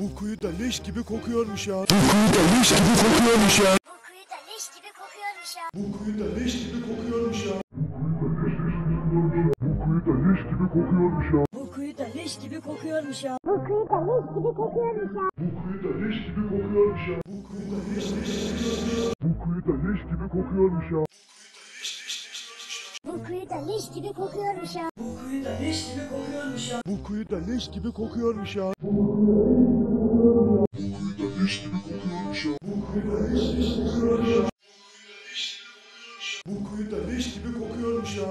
Bu kuyu da leş gibi kokuyormuş ya. Bu kuyu da leş gibi kokuyormuş ya. Bu kuyu da leş gibi kokuyormuş ya. Bu kuyu da leş gibi kokuyormuş ya. Bu kuyu da leş gibi kokuyormuş ya. Bu kuyu da leş gibi kokuyormuş ya. Bu kuyu da leş gibi kokuyormuş ya. Bu kuyu da leş Bu kuyu da leş gibi kokuyormuş ya. Bu kuyu da leş gibi kokuyormuş ya. Bu kuyu da leş gibi kokuyormuş ya. Bu kuyu da leş gibi kokuyormuş ya. Bu kuyu da leş gibi kokuyormuş ya. Bu kuyu da leş gibi kokuyormuş ya. Bu kuyu da leş gibi kokuyormuş ya.